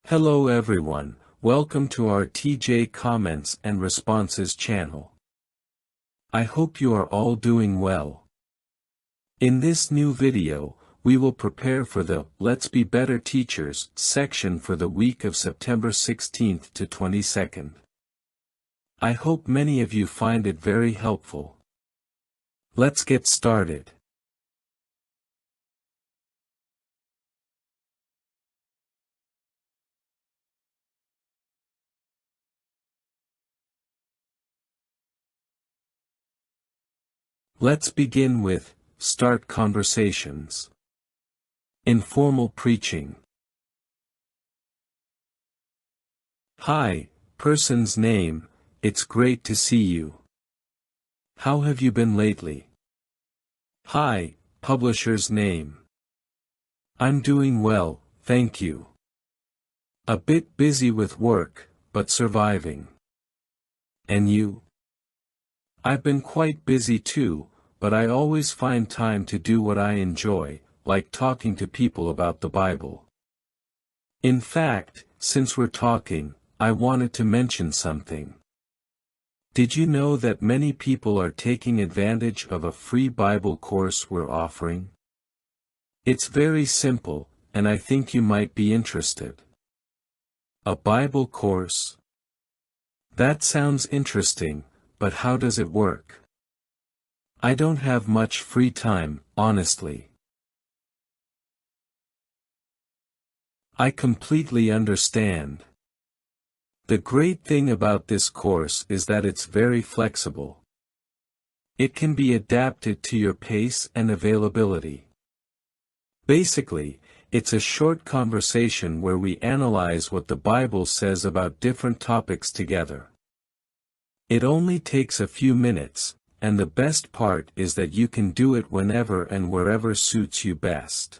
Hello everyone, welcome to our TJ Comments and Responses channel. I hope you are all doing well. In this new video, we will prepare for the Let's Be Better Teachers section for the week of September 16th to 22nd. I hope many of you find it very helpful. Let's get started. Let's begin with Start Conversations. Informal Preaching. Hi, person's name, it's great to see you. How have you been lately? Hi, publisher's name. I'm doing well, thank you. A bit busy with work, but surviving. And you? I've been quite busy too, but I always find time to do what I enjoy, like talking to people about the Bible. In fact, since we're talking, I wanted to mention something. Did you know that many people are taking advantage of a free Bible course we're offering? It's very simple, and I think you might be interested. A Bible course? That sounds interesting, but how does it work? I don't have much free time, honestly. I completely understand. The great thing about this course is that it's very flexible. It can be adapted to your pace and availability. Basically, it's a short conversation where we analyze what the Bible says about different topics together. It only takes a few minutes, and the best part is that you can do it whenever and wherever suits you best.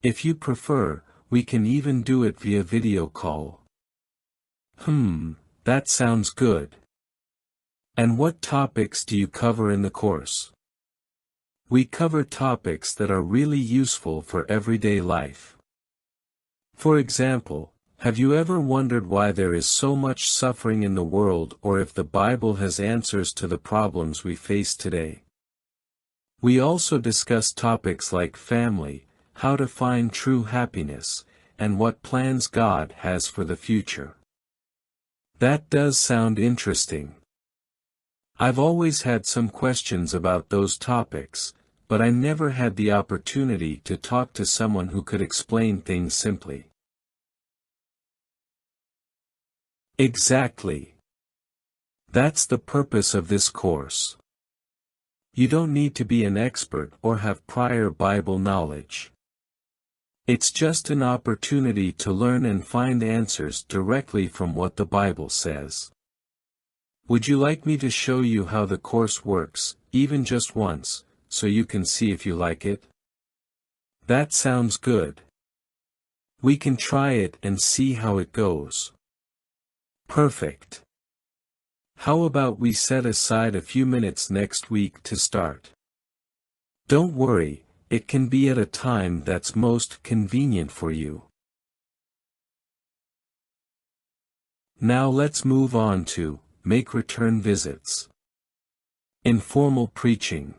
If you prefer, we can even do it via video call. That sounds good. And what topics do you cover in the course? We cover topics that are really useful for everyday life. For example, have you ever wondered why there is so much suffering in the world, or if the Bible has answers to the problems we face today? We also discuss topics like family, how to find true happiness, and what plans God has for the future. That does sound interesting. I've always had some questions about those topics, but I never had the opportunity to talk to someone who could explain things simply. Exactly. That's the purpose of this course. You don't need to be an expert or have prior Bible knowledge. It's just an opportunity to learn and find answers directly from what the Bible says. Would you like me to show you how the course works, even just once, so you can see if you like it? That sounds good. We can try it and see how it goes. Perfect. How about we set aside a few minutes next week to start? Don't worry, it can be at a time that's most convenient for you. Now let's move on to Make Return Visits. Informal Preaching.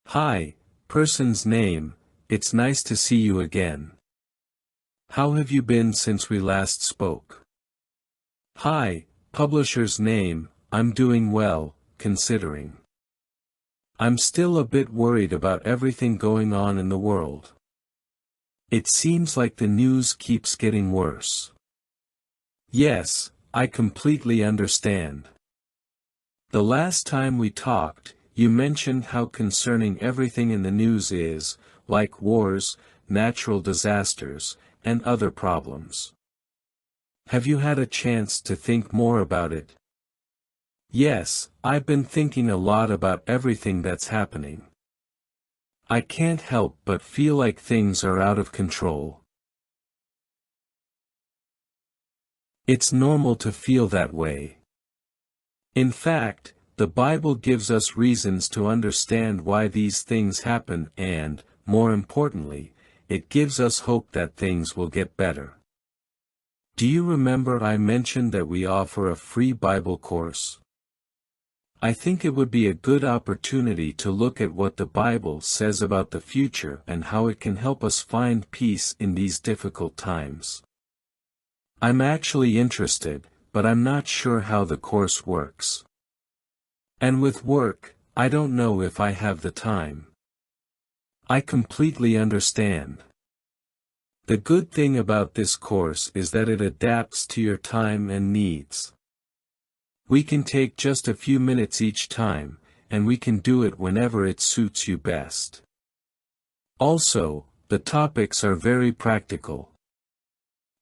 Hi, person's name, it's nice to see you again. How have you been since we last spoke? Hi, publisher's name, I'm doing well, considering. I'm still a bit worried about everything going on in the world. It seems like the news keeps getting worse. Yes, I completely understand. The last time we talked, you mentioned how concerning everything in the news is, like wars, natural disasters, and other problems. Have you had a chance to think more about it? Yes, I've been thinking a lot about everything that's happening. I can't help but feel like things are out of control. It's normal to feel that way. In fact, the Bible gives us reasons to understand why these things happen and, more importantly, it gives us hope that things will get better. Do you remember I mentioned that we offer a free Bible course? I think it would be a good opportunity to look at what the Bible says about the future and how it can help us find peace in these difficult times. I'm actually interested, but I'm not sure how the course works. And with work, I don't know if I have the time. I completely understand. The good thing about this course is that it adapts to your time and needs. We can take just a few minutes each time, and we can do it whenever it suits you best. Also, the topics are very practical.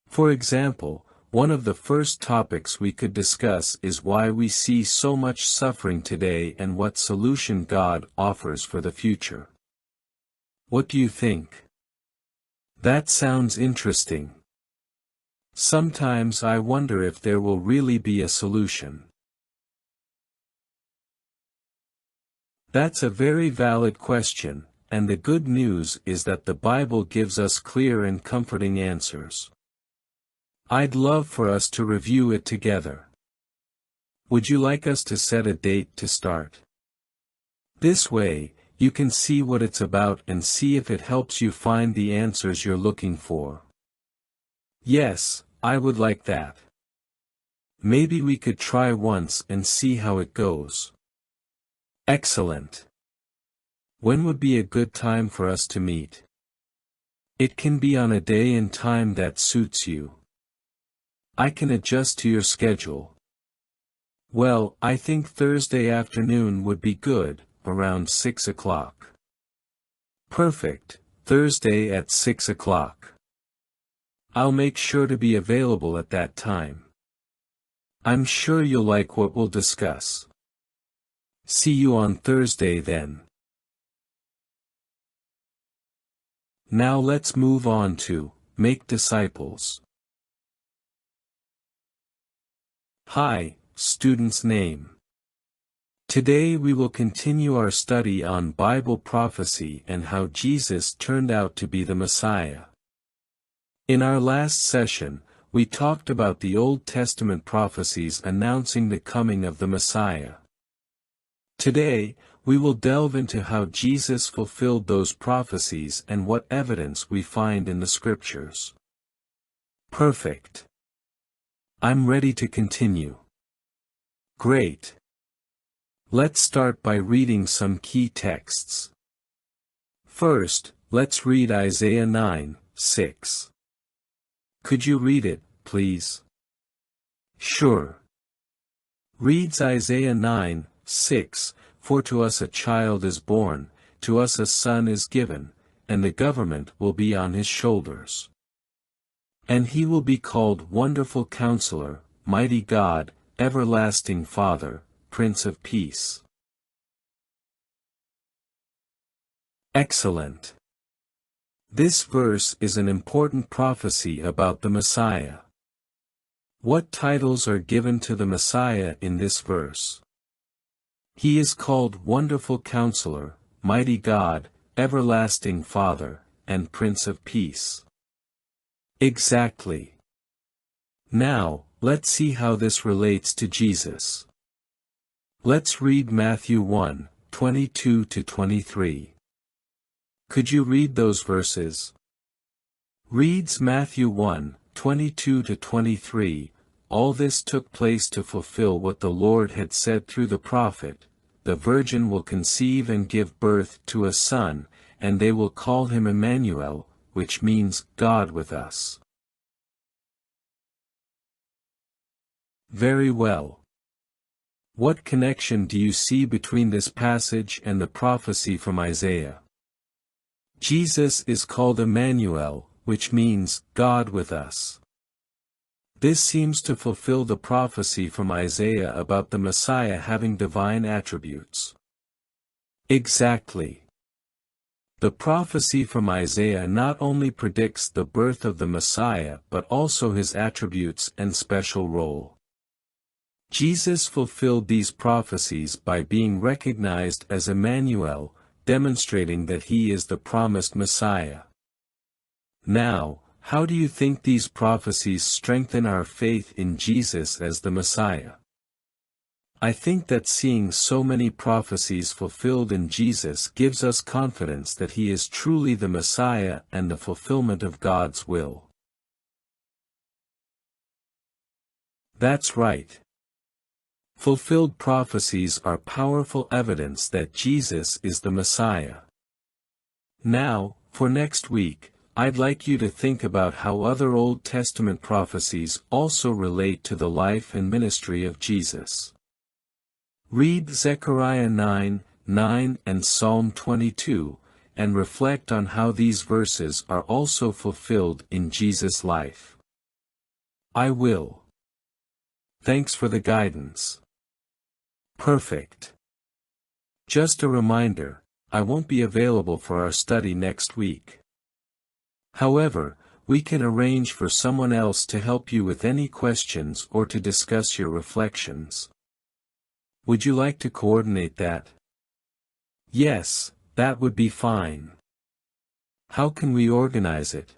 For example, one of the first topics we could discuss is why we see so much suffering today and what solution God offers for the future. What do you think? That sounds interesting. Sometimes I wonder if there will really be a solution. That's a very valid question, and the good news is that the Bible gives us clear and comforting answers. I'd love for us to review it together. Would you like us to set a date to start? This way, you can see what it's about and see if it helps you find the answers you're looking for. Yes, I would like that. Maybe we could try once and see how it goes. Excellent. When would be a good time for us to meet? It can be on a day and time that suits you. I can adjust to your schedule. Well, I think Thursday afternoon would be good, around 6 o'clock. Perfect, Thursday at 6 o'clock. I'll make sure to be available at that time. I'm sure you'll like what we'll discuss. See you on Thursday then. Now let's move on to make disciples. Hi, student's name. Today we will continue our study on Bible prophecy and how Jesus turned out to be the Messiah. In our last session, we talked about the Old Testament prophecies announcing the coming of the Messiah. Today, we will delve into how Jesus fulfilled those prophecies and what evidence we find in the Scriptures. Perfect. I'm ready to continue. Great. Let's start by reading some key texts. First, let's read Isaiah 9:6. Could you read it, please? Sure. Reads Isaiah 9:6, "For to us a child is born, to us a son is given, and the government will be on his shoulders. And he will be called Wonderful Counselor, Mighty God, Everlasting Father, Prince of Peace." Excellent. This verse is an important prophecy about the Messiah. What titles are given to the Messiah in this verse? He is called Wonderful Counselor, Mighty God, Everlasting Father, and Prince of Peace. Exactly. Now, let's see how this relates to Jesus. Let's read Matthew 1:22-23. Could you read those verses? Reads Matthew 1:22-23, "All this took place to fulfill what the Lord had said through the prophet, the virgin will conceive and give birth to a son, and they will call him Emmanuel, which means God with us." Very well. What connection do you see between this passage and the prophecy from Isaiah? Jesus is called Emmanuel, which means God with us. This seems to fulfill the prophecy from Isaiah about the Messiah having divine attributes. Exactly. The prophecy from Isaiah not only predicts the birth of the Messiah but also his attributes and special role. Jesus fulfilled these prophecies by being recognized as Emmanuel, demonstrating that he is the promised Messiah. Now, how do you think these prophecies strengthen our faith in Jesus as the Messiah? I think that seeing so many prophecies fulfilled in Jesus gives us confidence that he is truly the Messiah and the fulfillment of God's will. That's right. Fulfilled prophecies are powerful evidence that Jesus is the Messiah. Now, for next week, I'd like you to think about how other Old Testament prophecies also relate to the life and ministry of Jesus. Read Zechariah 9:9 and Psalm 22, and reflect on how these verses are also fulfilled in Jesus' life. I will. Thanks for the guidance. Perfect. Just a reminder, I won't be available for our study next week. However, we can arrange for someone else to help you with any questions or to discuss your reflections. Would you like to coordinate that? Yes, that would be fine. How can we organize it?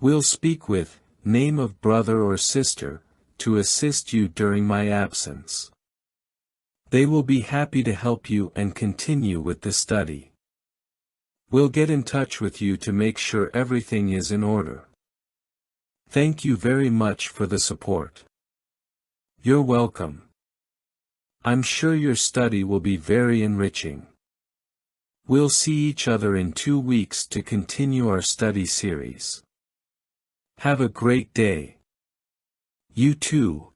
We'll speak with, name of brother or sister, to assist you during my absence. They will be happy to help you and continue with the study. We'll get in touch with you to make sure everything is in order. Thank you very much for the support. You're welcome. I'm sure your study will be very enriching. We'll see each other in 2 weeks to continue our study series. Have a great day. You too.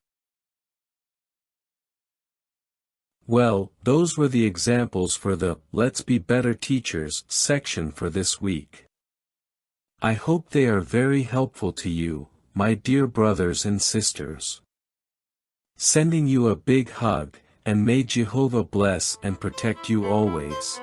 Well, those were the examples for the Let's Be Better Teachers section for this week. I hope they are very helpful to you, my dear brothers and sisters. Sending you a big hug, and may Jehovah bless and protect you always.